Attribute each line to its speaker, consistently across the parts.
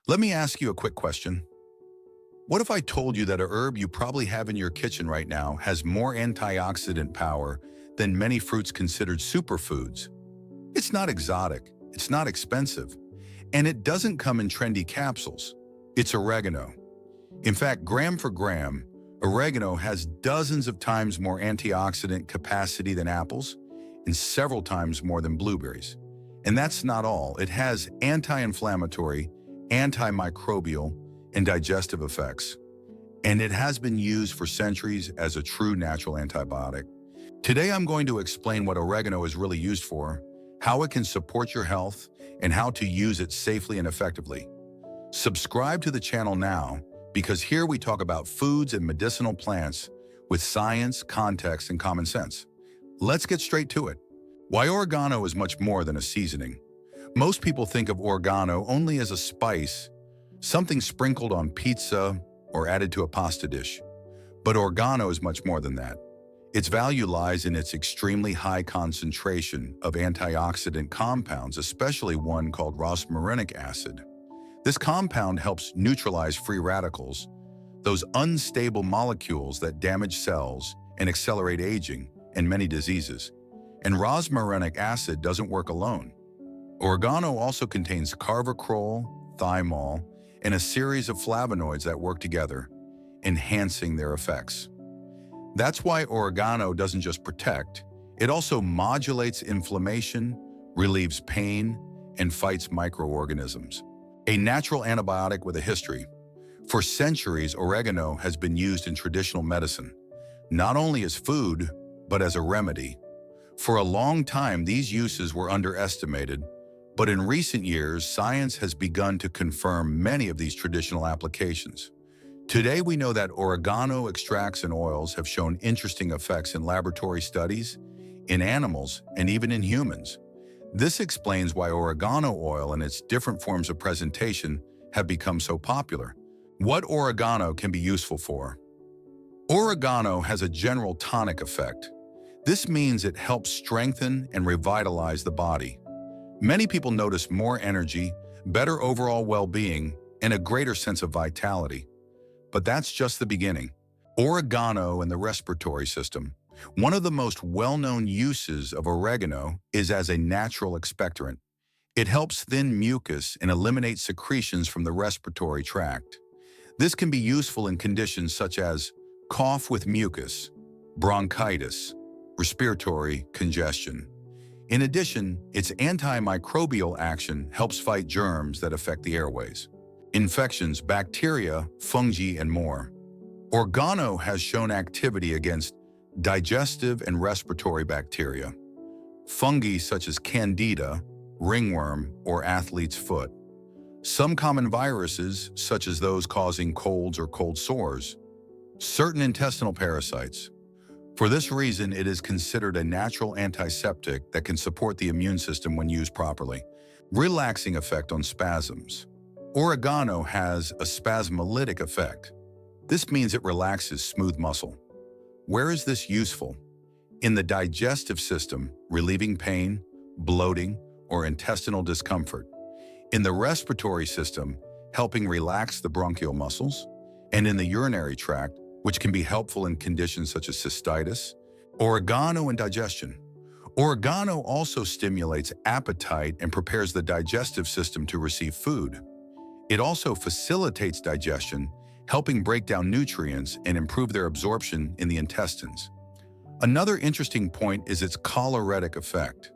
Speaker 1: Let me ask you a quick question. What if I told you that a herb you probably have in your kitchen right now has more antioxidant power than many fruits considered superfoods? It's not exotic, it's not expensive, and it doesn't come in trendy capsules. It's oregano. In fact, gram for gram, oregano has dozens of times more antioxidant capacity than apples and several times more than blueberries. And that's not all. It has anti-inflammatory, antimicrobial, and digestive effects. And it has been used for centuries as a true natural antibiotic. Today, I'm going to explain what oregano is really used for, how it can support your health, and how to use it safely and effectively. Subscribe to the channel now, because here we talk about foods and medicinal plants with science, context, and common sense. Let's get straight to it. Why oregano is much more than a seasoning. Most people think of oregano only as a spice, something sprinkled on pizza or added to a pasta dish. But oregano is much more than that. Its value lies in its extremely high concentration of antioxidant compounds, especially one called rosmarinic acid. This compound helps neutralize free radicals, those unstable molecules that damage cells and accelerate aging and many diseases. And rosmarinic acid doesn't work alone. Oregano also contains carvacrol, thymol, and a series of flavonoids that work together, enhancing their effects. That's why oregano doesn't just protect, it also modulates inflammation, relieves pain, and fights microorganisms. A natural antibiotic with a history. For centuries, oregano has been used in traditional medicine, not only as food, but as a remedy. For a long time, these uses were underestimated, but in recent years, science has begun to confirm many of these traditional applications. Today, we know that oregano extracts and oils have shown interesting effects in laboratory studies, in animals, and even in humans. This explains why oregano oil and its different forms of presentation have become so popular. What oregano can be useful for? Oregano has a general tonic effect. This means it helps strengthen and revitalize the body. Many people notice more energy, better overall well-being, and a greater sense of vitality. But that's just the beginning. Oregano and the respiratory system. One of the most well-known uses of oregano is as a natural expectorant. It helps thin mucus and eliminate secretions from the respiratory tract. This can be useful in conditions such as cough with mucus, bronchitis, respiratory congestion. In addition, its antimicrobial action helps fight germs that affect the airways, infections, bacteria, fungi, and more. Oregano has shown activity against digestive and respiratory bacteria, fungi such as candida, ringworm, or athlete's foot, some common viruses such as those causing colds or cold sores, certain intestinal parasites. For this reason, it is considered a natural antiseptic that can support the immune system when used properly. Relaxing effect on spasms. Oregano has a spasmolytic effect. This means it relaxes smooth muscle. Where is this useful? In the digestive system, relieving pain, bloating, or intestinal discomfort. In the respiratory system, helping relax the bronchial muscles. And in the urinary tract, which can be helpful in conditions such as cystitis. Oregano and digestion. Oregano also stimulates appetite and prepares the digestive system to receive food. It also facilitates digestion, helping break down nutrients and improve their absorption in the intestines. Another interesting point is its choleretic effect.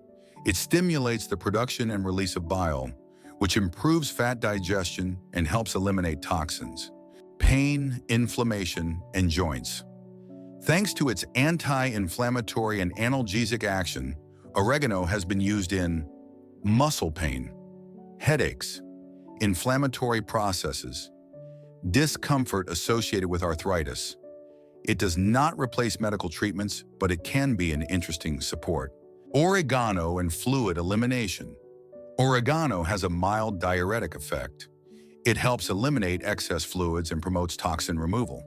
Speaker 1: It stimulates the production and release of bile, which improves fat digestion and helps eliminate toxins, pain, inflammation, and joints. Thanks to its anti-inflammatory and analgesic action, oregano has been used in muscle pain, headaches, inflammatory processes, discomfort associated with arthritis. It does not replace medical treatments, but it can be an interesting support. Oregano and fluid elimination. Oregano has a mild diuretic effect. It helps eliminate excess fluids and promotes toxin removal.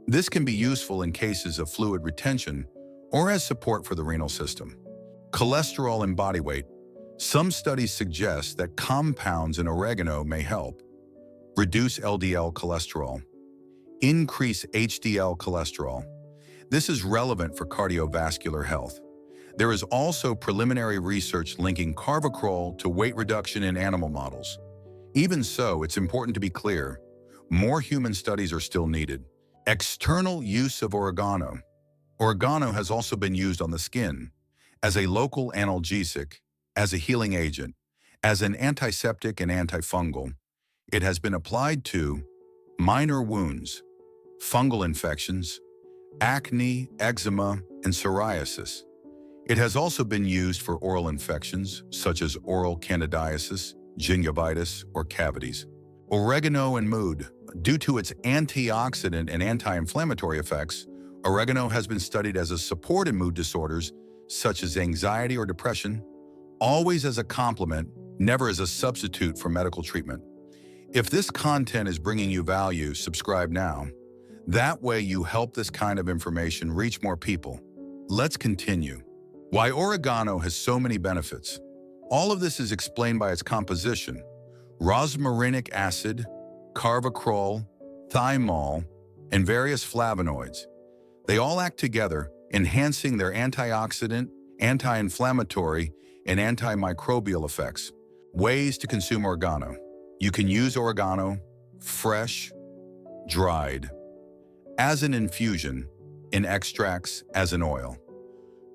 Speaker 1: This can be useful in cases of fluid retention or as support for the renal system. Cholesterol and body weight. Some studies suggest that compounds in oregano may help. reduce LDL cholesterol, increase HDL cholesterol. This is relevant for cardiovascular health. There is also preliminary research linking carvacrol to weight reduction in animal models. Even so, it's important to be clear, more human studies are still needed. External use of oregano. Oregano has also been used on the skin, as a local analgesic, as a healing agent, as an antiseptic and antifungal. It has been applied to minor wounds, fungal infections, acne, eczema, and psoriasis. It has also been used for oral infections, such as oral candidiasis, gingivitis, or cavities. Oregano and mood. Due to its antioxidant and anti-inflammatory effects, oregano has been studied as a support in mood disorders, such as anxiety or depression, always as a complement, never as a substitute for medical treatment. If this content is bringing you value, subscribe now. That way you help this kind of information reach more people. Let's continue. Why oregano has so many benefits. All of this is explained by its composition. Rosmarinic acid, carvacrol, thymol, and various flavonoids. They all act together, enhancing their antioxidant, anti-inflammatory, and antimicrobial effects. Ways to consume oregano. You can use oregano fresh, dried, as an infusion, in extracts, as an oil.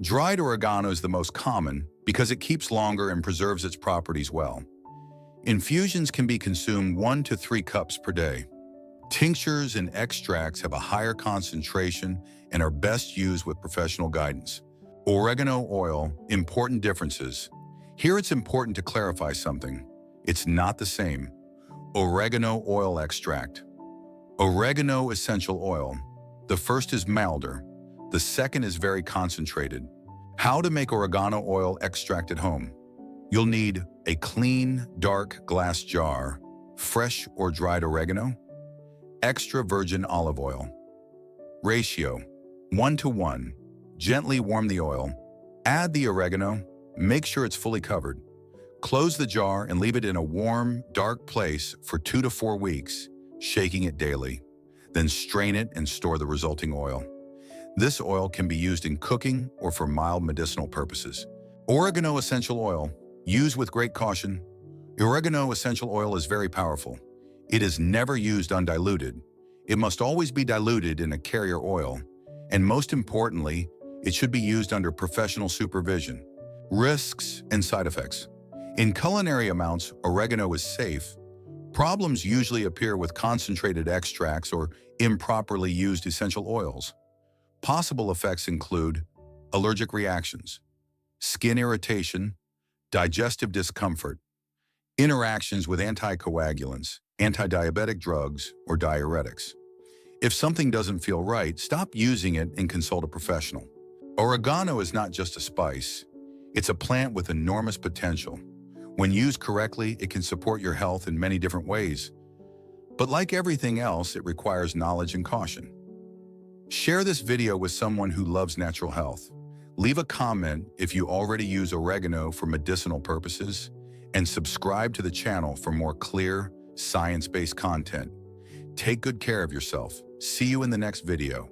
Speaker 1: Dried oregano is the most common because it keeps longer and preserves its properties well. Infusions can be consumed 1 to 3 cups per day. Tinctures and extracts have a higher concentration and are best used with professional guidance. Oregano oil, important differences. Here it's important to clarify something. It's not the same. Oregano oil extract. Oregano essential oil. The first is milder. The second is very concentrated. How to make oregano oil extract at home. You'll need a clean, dark glass jar, fresh or dried oregano, extra virgin olive oil. Ratio, 1:1. Gently warm the oil. Add the oregano. Make sure it's fully covered. Close the jar and leave it in a warm, dark place for 2 to 4 weeks, shaking it daily. Then strain it and store the resulting oil. This oil can be used in cooking or for mild medicinal purposes. Oregano essential oil. Use with great caution. Oregano essential oil is very powerful. It is never used undiluted. It must always be diluted in a carrier oil. And most importantly, it should be used under professional supervision. Risks and side effects. In culinary amounts, oregano is safe. Problems usually appear with concentrated extracts or improperly used essential oils. Possible effects include allergic reactions, skin irritation, digestive discomfort, interactions with anticoagulants, anti-diabetic drugs, or diuretics. If something doesn't feel right, stop using it and consult a professional. Oregano is not just a spice. It's a plant with enormous potential. When used correctly, it can support your health in many different ways. But like everything else, it requires knowledge and caution. Share this video with someone who loves natural health. Leave a comment if you already use oregano for medicinal purposes, and subscribe to the channel for more clear, science-based content. Take good care of yourself. See you in the next video.